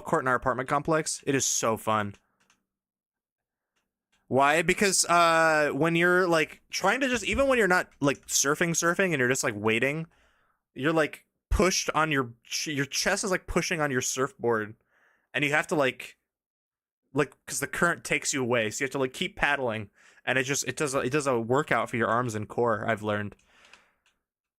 court in our apartment complex. It is so fun. Why? Because when you're like trying to just, even when you're not like surfing and you're just like waiting, you're like pushed on your chest is like pushing on your surfboard, and you have to like because the current takes you away, so you have to like keep paddling, and it does a workout for your arms and core. I've learned.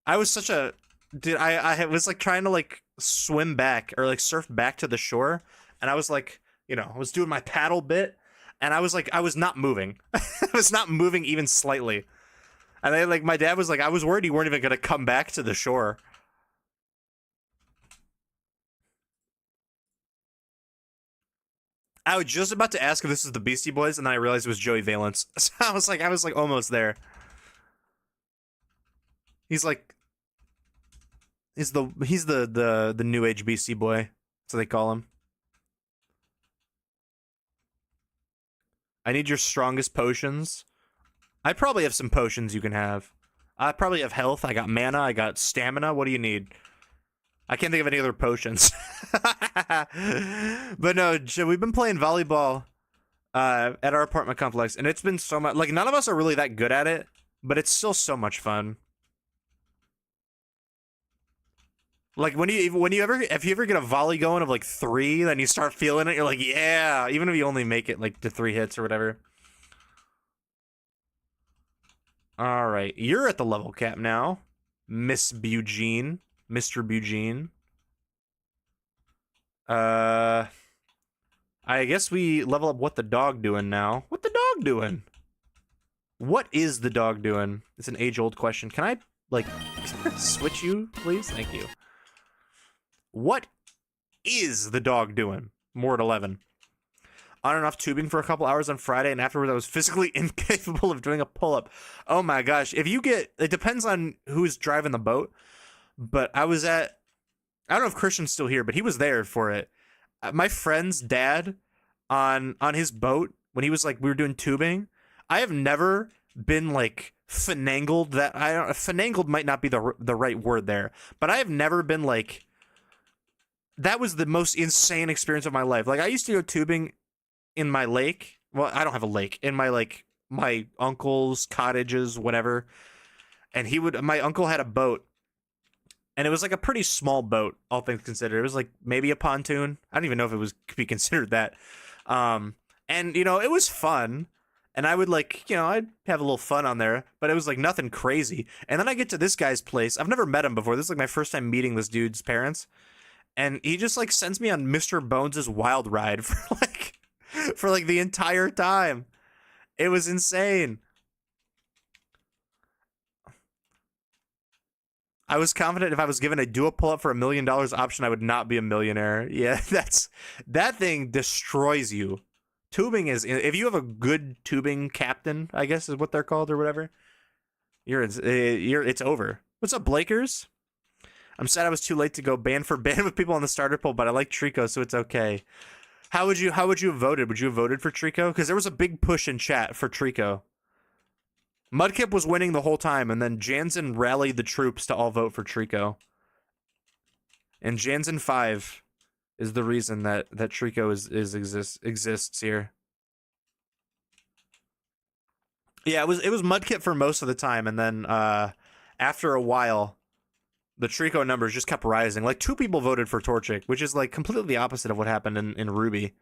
I was such a dude. I was like trying to like swim back or like surf back to the shore, and I was like, I was doing my paddle bit, and I was like, I was not moving. I was not moving even slightly. And then like my dad was like, I was worried you weren't even gonna come back to the shore. I was just about to ask if this is the Beastie Boys, and then I realized it was Joey Valence. So I was like almost there. He's like, he's the new age Beastie Boy, so they call him. I need your strongest potions. I probably have some potions you can have. I probably have health. I got mana. I got stamina. What do you need? I can't think of any other potions. But no, we've been playing volleyball at our apartment complex, and it's been so much. Like, none of us are really that good at it, but it's still so much fun. Like if you ever get a volley going of like 3, then you start feeling it. You're like, yeah, even if you only make it like to 3 hits or whatever. All right, you're at the level cap now, Miss Bugene, Mr. Bugene. I guess we level up what the dog doing now. What the dog doing? What is the dog doing? It's an age-old question. Can I like switch you, please? Thank you. What is the dog doing? More at 11. On and off tubing for a couple hours on Friday, and afterwards I was physically incapable of doing a pull-up. Oh my gosh. If you get... It depends on who's driving the boat, but I was at... I don't know if Christian's still here, but he was there for it. My friend's dad, on his boat, when he was like... We were doing tubing, I have never been like finangled that... Finangled might not be the right word there, but I have never been like... That was the most insane experience of my life. Like, I used to go tubing in my lake. Well, I don't have a lake. In my, like, my uncle's cottages, whatever. And my uncle had a boat. And it was, like, a pretty small boat, all things considered. It was, like, maybe a pontoon. I don't even know if it could be considered that. And, it was fun. And I would, like, I'd have a little fun on there. But it was, like, nothing crazy. And then I get to this guy's place. I've never met him before. This is, like, my first time meeting this dude's parents. And he just like sends me on Mr. Bones' wild ride for the entire time. It was insane. I was confident if I was given a do a pull-up for $1 million option, I would not be a millionaire. Yeah, that thing destroys you. Tubing is, if you have a good tubing captain, I guess is what they're called or whatever, it's over. What's up, Blakers? I'm sad I was too late to go band for band with people on the starter poll, but I like Trico, so it's okay. How would you have voted? Would you have voted for Trico? Because there was a big push in chat for Trico. Mudkip was winning the whole time, and then Jansen rallied the troops to all vote for Trico. And Jansen 5 is the reason that Trico exists here. Yeah, it was Mudkip for most of the time, and then after a while, the Trico numbers just kept rising. Like, 2 people voted for Torchic, which is, like, completely the opposite of what happened in Ruby.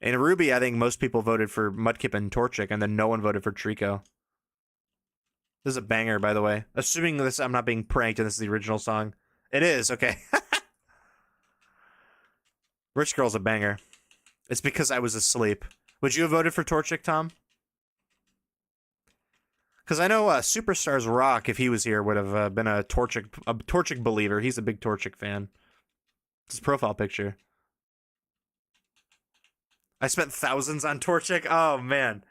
In Ruby, I think most people voted for Mudkip and Torchic, and then no one voted for Trico. This is a banger, by the way. Assuming this, I'm not being pranked and this is the original song. It is, okay. Rich Girl's a banger. It's because I was asleep. Would you have voted for Torchic, Tom? Because I know Superstars Rock, if he was here, would have been a Torchic believer. He's a big Torchic fan. It's his profile picture. I spent thousands on Torchic. Oh, man.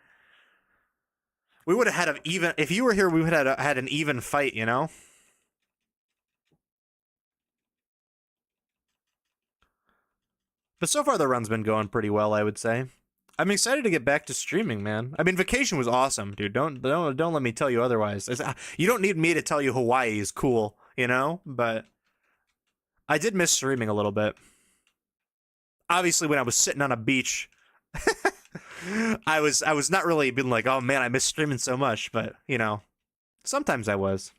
We would have had if you were here, we would have had an even fight, you know? But so far, the run's been going pretty well, I would say. I'm excited to get back to streaming, man. I mean, vacation was awesome, dude. Don't let me tell you otherwise. You don't need me to tell you Hawaii is cool, you know? But I did miss streaming a little bit. obviously when I was sitting on a beach, I was not really being like, oh man, I miss streaming so much, but you know, sometimes I was.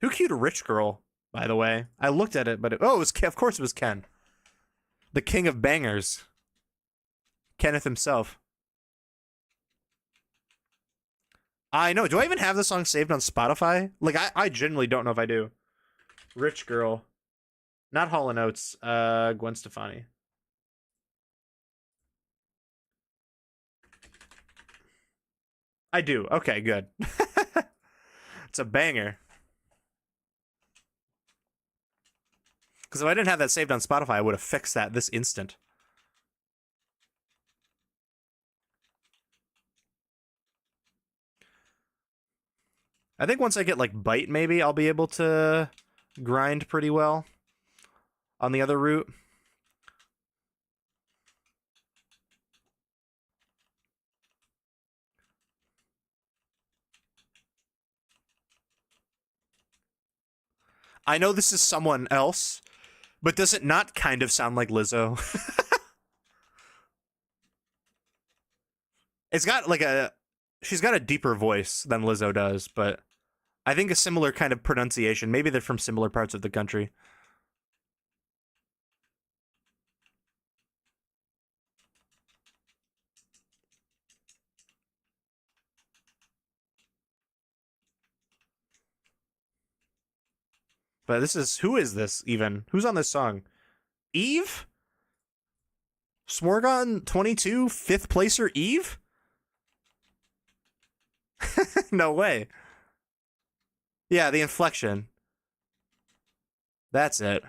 Who cued a rich girl, by the way? I looked at it, but oh, it was Ken. Of course it was Ken, the king of bangers, Kenneth himself. I know. Do I even have the song saved on Spotify? Like, I genuinely don't know if I do. Rich girl, not Hall and Oates. Gwen Stefani. I do. Okay, good. It's a banger. Because if I didn't have that saved on Spotify, I would have fixed that this instant. I think once I get like Bite, maybe I'll be able to grind pretty well on the other route. I know this is someone else, but does it not kind of sound like Lizzo? It's got like a... She's got a deeper voice than Lizzo does, but I think a similar kind of pronunciation. Maybe they're from similar parts of the country. But this is... Who is this, even? Who's on this song? Eve? Smorgon 22? 5th placer Eve? No way. Yeah, the inflection. That's it.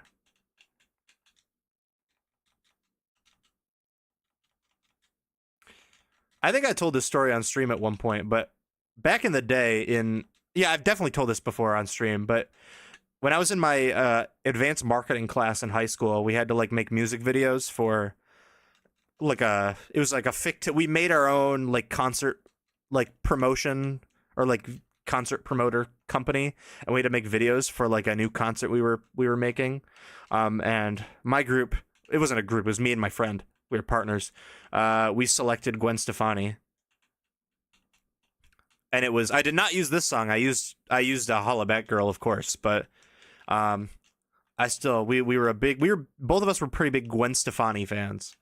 I think I told this story on stream at one point, but back in the day yeah, I've definitely told this before on stream, but when I was in my advanced marketing class in high school, we had to like make music videos for like it was like we made our own like concert like promotion or like concert promoter company, and we had to make videos for like a new concert we were making. And my group, it wasn't a group, it was me and my friend. We were partners. We selected Gwen Stefani. And it was, I did not use this song. I used a Holla Back Girl, of course, but I still we were both of us were pretty big Gwen Stefani fans.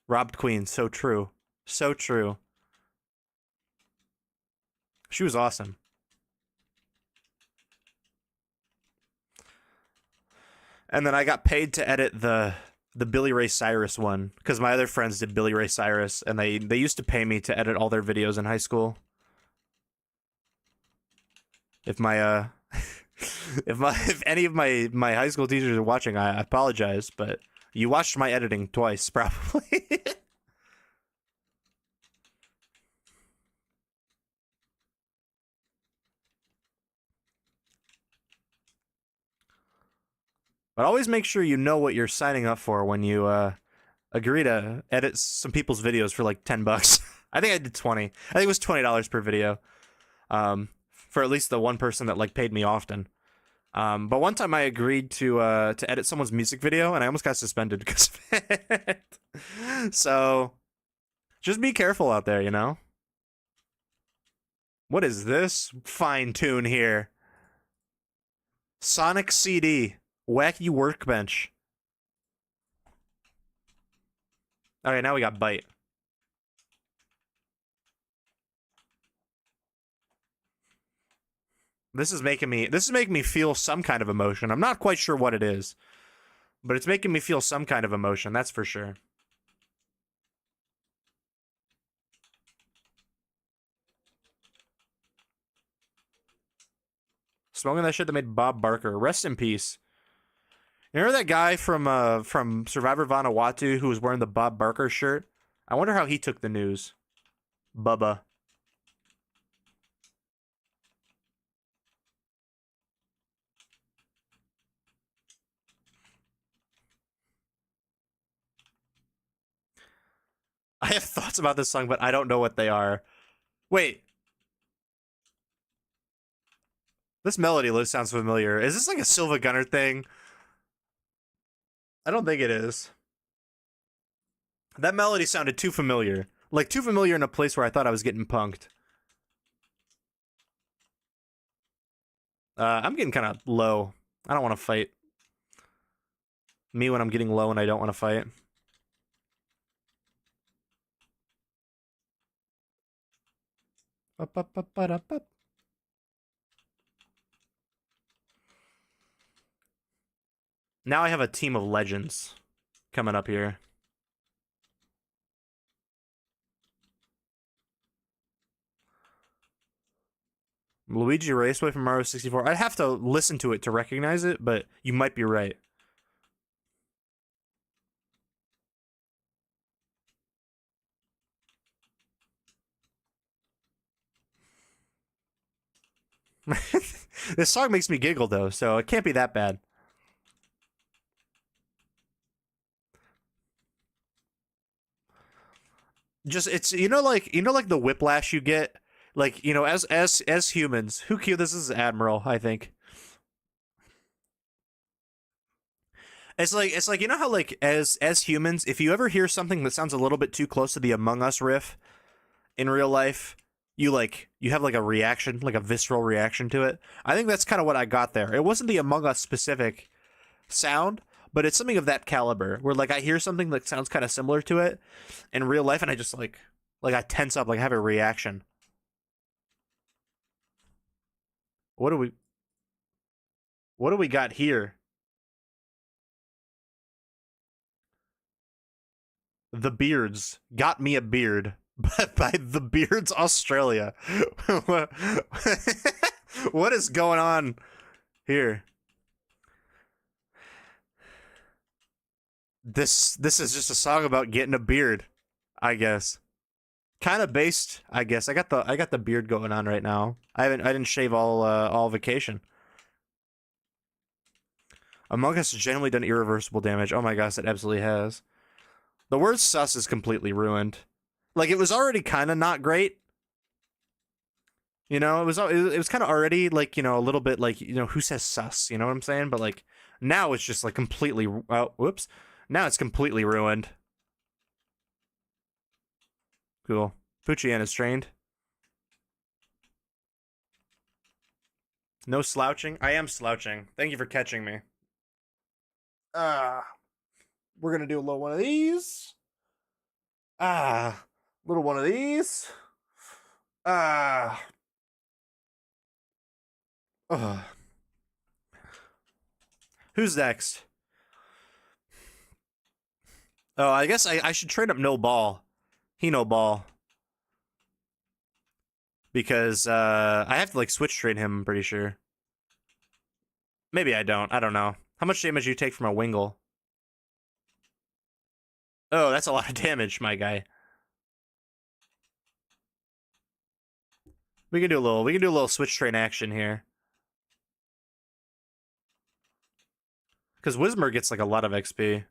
Robbed Queen, so true. So true. She was awesome. And then I got paid to edit the Billy Ray Cyrus one because my other friends did Billy Ray Cyrus, and they used to pay me to edit all their videos in high school. If my if any of my high school teachers are watching, I apologize, but you watched my editing twice, probably. But always make sure you know what you're signing up for when you agree to edit some people's videos for like $10. I think I did 20. I think it was $20 per video. For at least the one person that like paid me often. But one time I agreed to edit someone's music video, and I almost got suspended because of it. So just be careful out there, you know? What is this fine tune here? Sonic CD. Wacky Workbench. Okay, now we got Bite. This is making me feel some kind of emotion. I'm not quite sure what it is, but it's making me feel some kind of emotion, that's for sure. Smoking that shit that made Bob Barker. Rest in peace. You remember that guy from Survivor Vanuatu who was wearing the Bob Barker shirt? I wonder how he took the news. Bubba. I have thoughts about this song, but I don't know what they are. Wait. This melody list sounds familiar. Is this like a Silva Gunner thing? I don't think it is. That melody sounded too familiar. Like, too familiar in a place where I thought I was getting punked. I'm getting kind of low. I don't want to fight. Me when I'm getting low and I don't want to fight. Up, up, up, up, up. Now I have a team of legends coming up here. Luigi Raceway from Mario 64. I'd have to listen to it to recognize it, but you might be right. This song makes me giggle though, so it can't be that bad. Just it's like the whiplash you get, like, as humans. Who killed this is Admiral, I think. It's like how, like, as humans, if you ever hear something that sounds a little bit too close to the Among Us riff in real life, you have like a reaction, like a visceral reaction to it. I think that's kind of what I got there. It wasn't the Among Us specific sound, but it's something of that caliber where, like, I hear something that sounds kind of similar to it in real life and I just like I tense up, like I have a reaction. What do we got here? The Beards got me a beard, but by The Beards Australia. What is going on here? This is just a song about getting a beard, I guess. Kind of based, I guess. I got the beard going on right now. I didn't shave all vacation. Among Us has generally done irreversible damage. Oh my gosh, it absolutely has. The word sus is completely ruined. Like, it was already kind of not great. It was kind of already, like, a little bit like, who says sus? You know what I'm saying? But, like, now it's just, like, completely, whoops. Now it's completely ruined. Cool. Puchian is trained. No slouching? I am slouching. Thank you for catching me. We're gonna do a little one of these. Little one of these. Who's next? Oh, I guess I should train up No Ball. He No Ball. Because I have to, like, switch train him, I'm pretty sure. Maybe I don't. I don't know. How much damage do you take from a Wingull? Oh, that's a lot of damage, my guy. We can do a little switch train action here. Because Whismur gets, like, a lot of XP.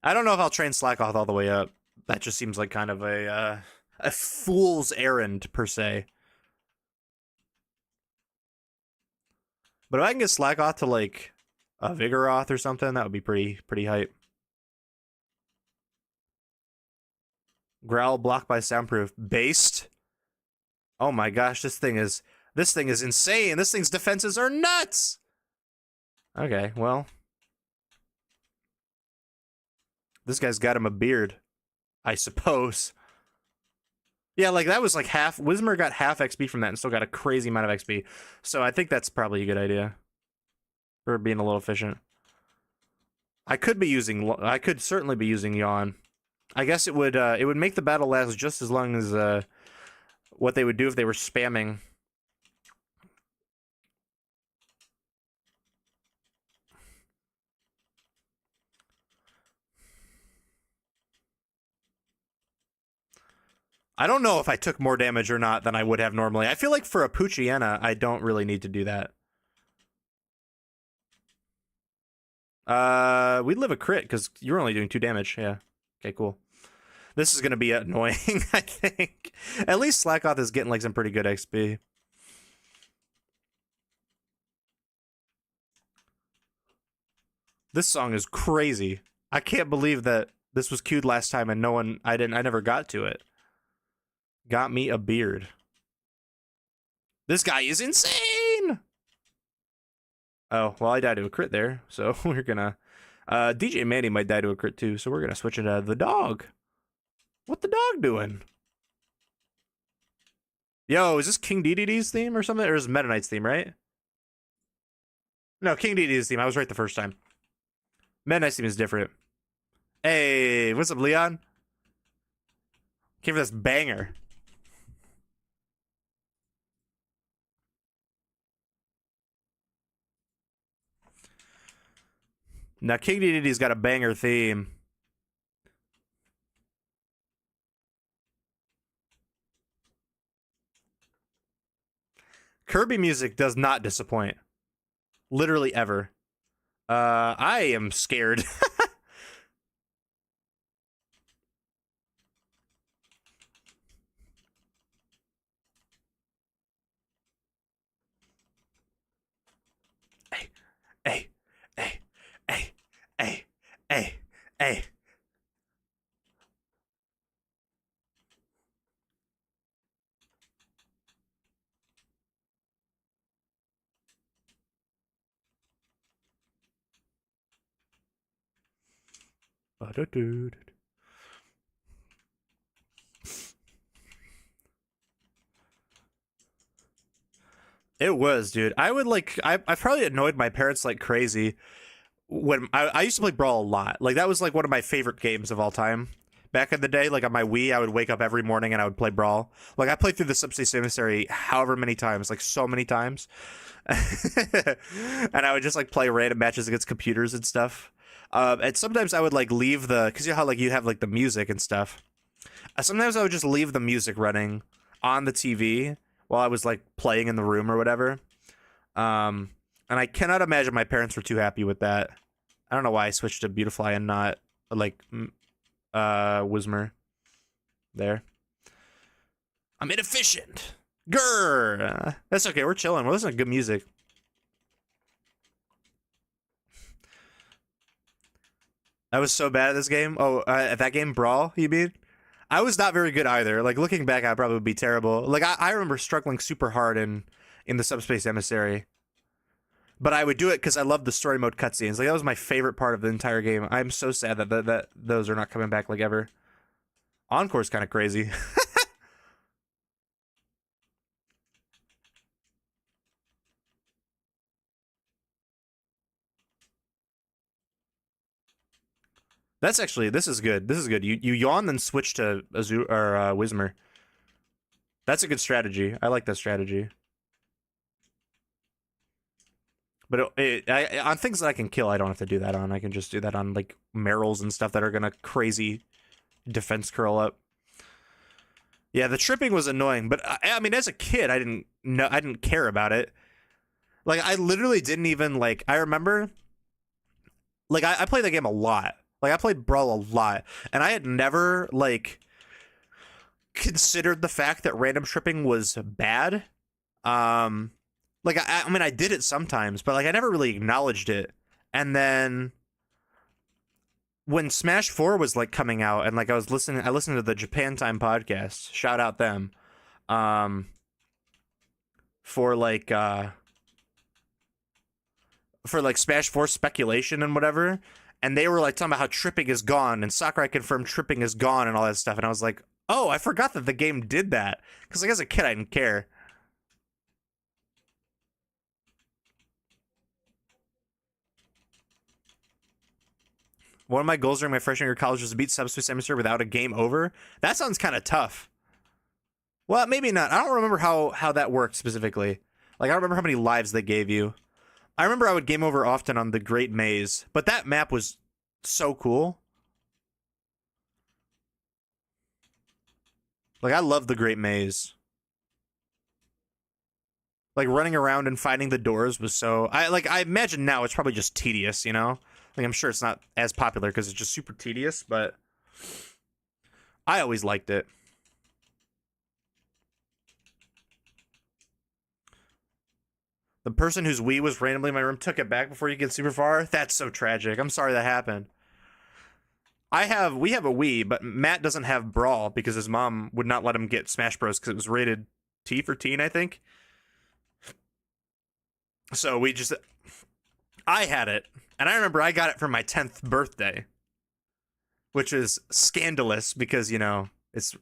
I don't know if I'll train Slackoth all the way up. That just seems like kind of a fool's errand, per se. But if I can get Slackoth to, like, a Vigoroth or something, that would be pretty hype. Growl blocked by soundproof. Based? Oh my gosh, this thing is insane. This thing's defenses are nuts. Okay, well. This guy's got him a beard, I suppose. Yeah, like, that was like half. Whismur got half XP from that and still got a crazy amount of XP. So I think that's probably a good idea. For being a little efficient. I could certainly be using Yawn. I guess it would make the battle last just as long as what they would do if they were spamming. I don't know if I took more damage or not than I would have normally. I feel like for a Poochyena, I don't really need to do that. We'd live a crit because you're only doing 2 damage. Yeah. Okay, cool. This is gonna be annoying, I think. At least Slackoth is getting like some pretty good XP. This song is crazy. I can't believe that this was queued last time and I never got to it. Got me a beard. This guy is insane! Oh, well, I died to a crit there, so we're gonna... DJ Manny might die to a crit too, so we're gonna switch into the dog. What the dog doing? Yo, is this King Dedede's theme or something? Or is it Meta Knight's theme, right? No, King Dedede's theme. I was right the first time. Meta Knight's theme is different. Hey, what's up, Leon? Came for this banger. Now, King Dedede's got a banger theme. Kirby music does not disappoint. Literally ever. I am scared. Hey, hey, hey, hey, hey, hey, hey. It was, dude. I would like, I probably annoyed my parents like crazy when I used to play Brawl a lot. Like, that was like one of my favorite games of all time. Back in the day, like on my Wii, I would wake up every morning and I would play Brawl. Like, I played through the Subspace Emissary however many times, like so many times. And I would just like play random matches against computers and stuff. And sometimes I would like leave because you know how like you have like the music and stuff. Sometimes I would just leave the music running on the TV while I was like playing in the room or whatever. And I cannot imagine my parents were too happy with that. I don't know why I switched to Beautifly and not like Whismer. There. I'm inefficient. Grr. That's okay. We're chilling. We're listening to good music. I was so bad at this game. Oh, at that game, Brawl, you mean? I was not very good either. Like, looking back, I probably would be terrible. Like, I remember struggling super hard in the Subspace Emissary. But I would do it because I loved the story mode cutscenes. Like, that was my favorite part of the entire game. I'm so sad that those are not coming back, like, ever. Encore's kind of crazy. This is good. This is good. You yawn, then switch to Whismer. That's a good strategy. I like that strategy. But on things that I can kill, I don't have to do that on. I can just do that on like Merrills and stuff that are gonna crazy defense curl up. Yeah, the tripping was annoying, but I mean, as a kid, I didn't care about it. Like, I literally didn't even like. I remember, like, I played that game a lot. Like, I played Brawl a lot, and I had never like considered the fact that random tripping was bad. Like, I mean, I did it sometimes, but like I never really acknowledged it. And then when Smash 4 was like coming out, and like I listened to the Japan Time podcast. Shout out them. For like Smash 4 speculation and whatever. And they were like talking about how tripping is gone, and Sakurai confirmed tripping is gone and all that stuff. And I was like, oh, I forgot that the game did that. Because like as a kid, I didn't care. One of my goals during my freshman year of college was to beat Subspace Emissary without a game over. That sounds kind of tough. Well, maybe not. I don't remember how that worked specifically. Like, I don't remember how many lives they gave you. I remember I would game over often on the Great Maze, but that map was so cool. Like, I love the Great Maze. Like, running around and finding the doors was so... I imagine now it's probably just tedious, you know? Like, I'm sure it's not as popular because it's just super tedious, but... I always liked it. The person whose Wii was randomly in my room took it back before you get super far. That's so tragic. I'm sorry that happened. We have a Wii, but Matt doesn't have Brawl because his mom would not let him get Smash Bros. Because it was rated T for teen, I think. So I had it, and I remember I got it for my 10th birthday, which is scandalous because, you know, it's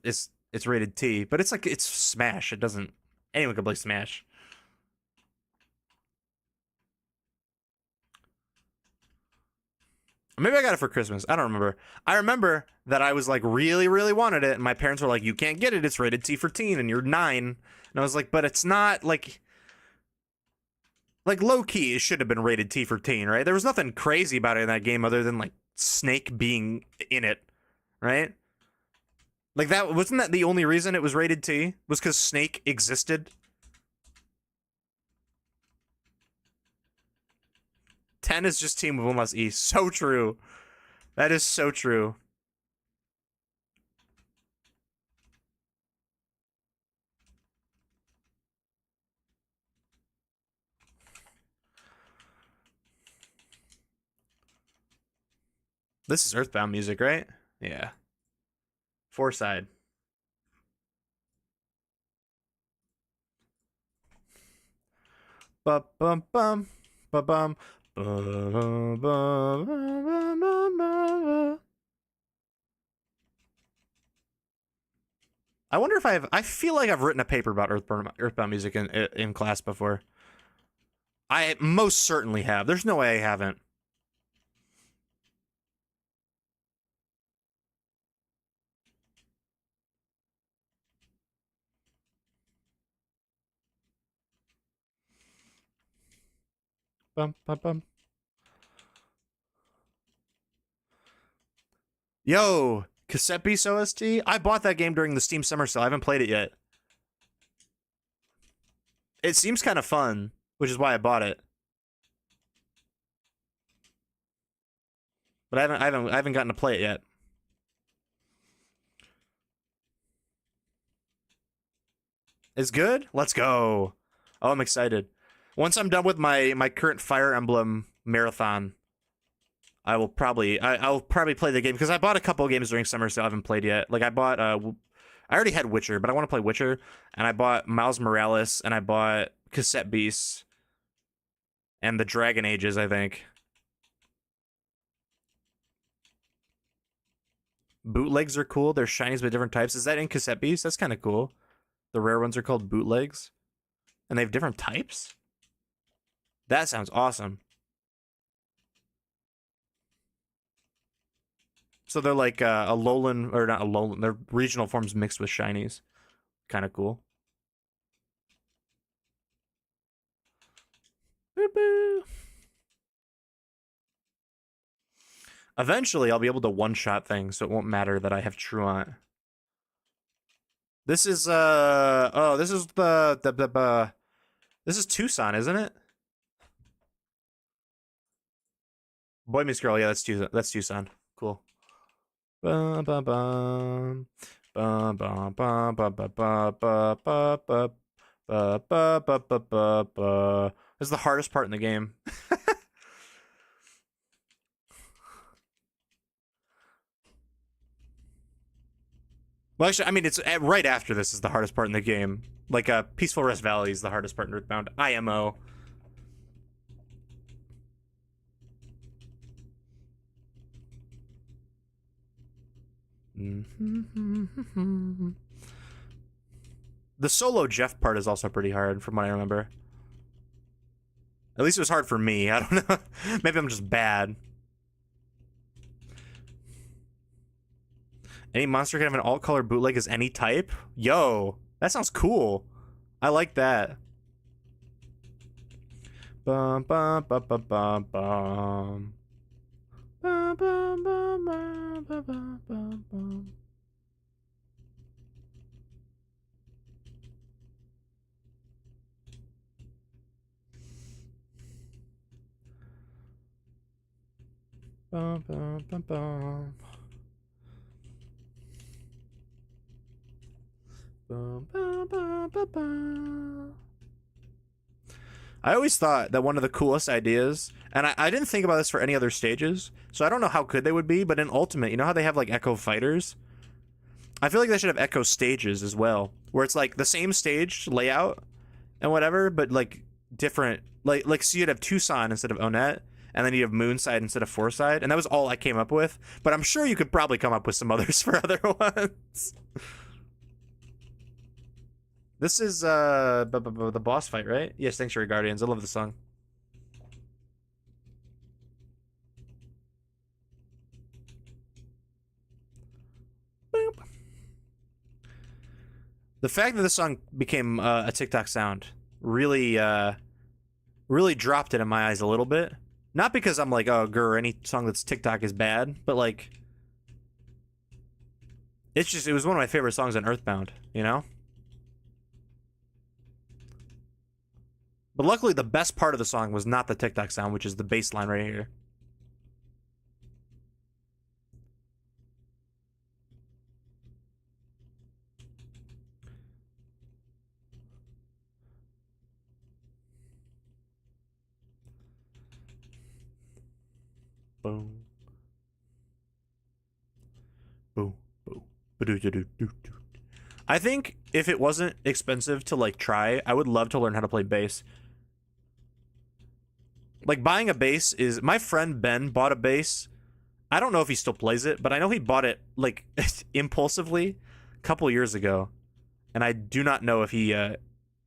rated T, but it's Smash. It doesn't, anyone can play Smash. Maybe I got it for Christmas. I don't remember. I remember that I was like really, really wanted it, and my parents were like, "You can't get it. It's rated T for teen, and you're 9." And I was like, "But it's not like low key. It should have been rated T for teen, right? There was nothing crazy about it in that game other than like Snake being in it, right? Like that wasn't that the only reason it was rated T? Was because Snake existed." 10 is just team with one less E. So true. That is so true. This is Earthbound music, right? Yeah. 4-side. Bum bum bum bum bum. I wonder if I feel like I've written a paper about Earthbound music in class before. I most certainly have. There's no way I haven't. Bum bum bum. Yo, Cassette Beast OST? I bought that game during the Steam Summer Sale. I haven't played it yet. It seems kind of fun, which is why I bought it. But I haven't gotten to play it yet. It's good? Let's go. Oh, I'm excited. Once I'm done with my current Fire Emblem marathon, I'll probably play the game because I bought a couple of games during summer, so I haven't played yet. Like I bought I already had Witcher, but I want to play Witcher, and I bought Miles Morales, and I bought Cassette Beasts, and the Dragon Ages, I think. Bootlegs are cool. They're shinies with different types. Is that in Cassette Beasts? That's kind of cool. The rare ones are called bootlegs, and they have different types. That sounds awesome. So they're like a lowland, or not a lowland, they're regional forms mixed with shinies. Kind of cool. Boop, boop. Eventually, I'll be able to one-shot things, so it won't matter that I have Truant. This is oh, this is this is Tucson, isn't it? Boy Meets Girl, yeah, that's Tucson. Cool. Bum bum bum. Bum bum bum bum bum bum bum bum bum. This is the hardest part in the game. Well, actually, I mean, it's right after this is the hardest part in the game. Like, Peaceful Rest Valley is the hardest part in Earthbound. IMO. The solo Jeff part is also pretty hard, from what I remember. At least it was hard for me. I don't know. Maybe I'm just bad. Any monster can have an alt-color bootleg as any type? Yo, that sounds cool. I like that. Bum bum bum bum bum bum. Bum bum bum bum bum bum bum bum. Bum bum bum bum. I always thought that one of the coolest ideas, and I didn't think about this for any other stages, so I don't know how good they would be, but in Ultimate, you know how they have like Echo Fighters? I feel like they should have Echo Stages as well, where it's like the same stage layout and whatever, but like different, like so you'd have Tucson instead of Onett, and then you'd have Moonside instead of Foreside, and that was all I came up with, but I'm sure you could probably come up with some others for other ones. This is the boss fight, right? Yes, thanks for your Guardians. I love the song. Boop. The fact that this song became a TikTok sound really really dropped it in my eyes a little bit. Not because I'm like, oh, grr, any song that's TikTok is bad, but like it was one of my favorite songs on Earthbound, you know? But luckily, the best part of the song was not the TikTok sound, which is the bass line right here. Boom. Boom. Boom. Ba-do-do-do-do-do. I think if it wasn't expensive to like try, I would love to learn how to play bass. Like buying a bass is, my friend Ben bought a bass. I don't know if he still plays it, but I know he bought it like impulsively a couple years ago, and I do not know if he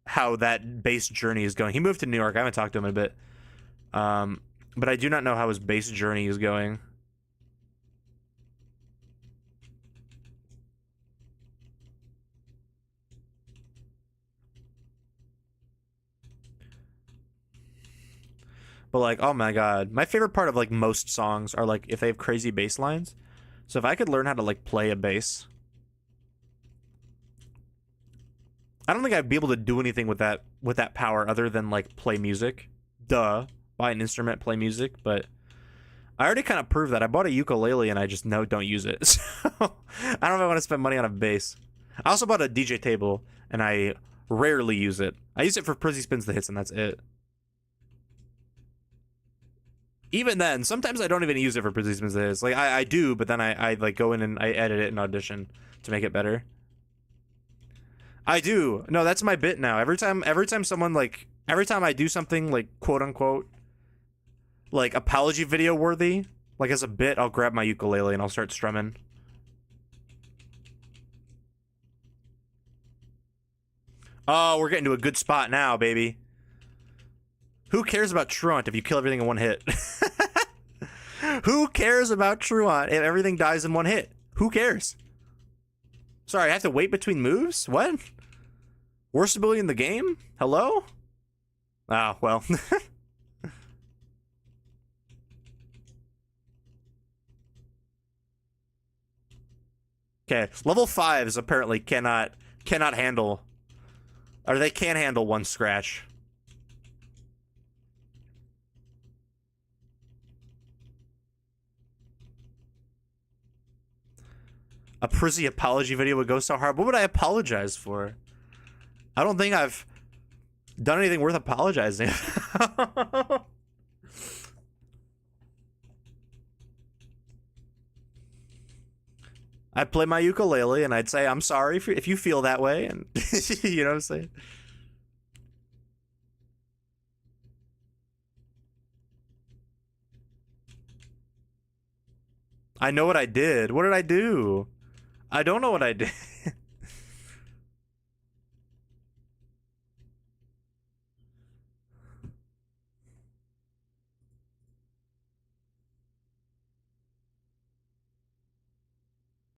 how that bass journey is going. He moved to New York. I haven't talked to him in a bit, but I do not know how his bass journey is going. But like, oh my god, my favorite part of like most songs are like if they have crazy bass lines. So if I could learn how to like play a bass, I don't think I'd be able to do anything with that power other than like play music. Duh, buy an instrument, play music. But I already kind of proved that. I bought a ukulele and I just don't use it. So I don't know if I want to spend money on a bass. I also bought a DJ table and I rarely use it. I use it for Prizzy Spins the Hits and that's it. Even then, sometimes I don't even use it for Prizzy Spins the Hits. Like I do, but then I like go in and I edit it in Audition to make it better. I do. No, that's my bit now. Every time someone like, every time I do something like quote unquote like apology video worthy, like as a bit, I'll grab my ukulele and I'll start strumming. Oh, we're getting to a good spot now, baby. Who cares about Truant if you kill everything in one hit? Who cares about Truant if everything dies in one hit? Who cares? Sorry, I have to wait between moves? What? Worst ability in the game? Hello? Oh, well. Okay, level 5s apparently cannot handle, or they can handle one scratch. A Prizzy apology video would go so hard. What would I apologize for? I don't think I've done anything worth apologizing. I'd play my ukulele and I'd say, I'm sorry if you feel that way. And you know what I'm saying? I know what I did. What did I do? I don't know what I did.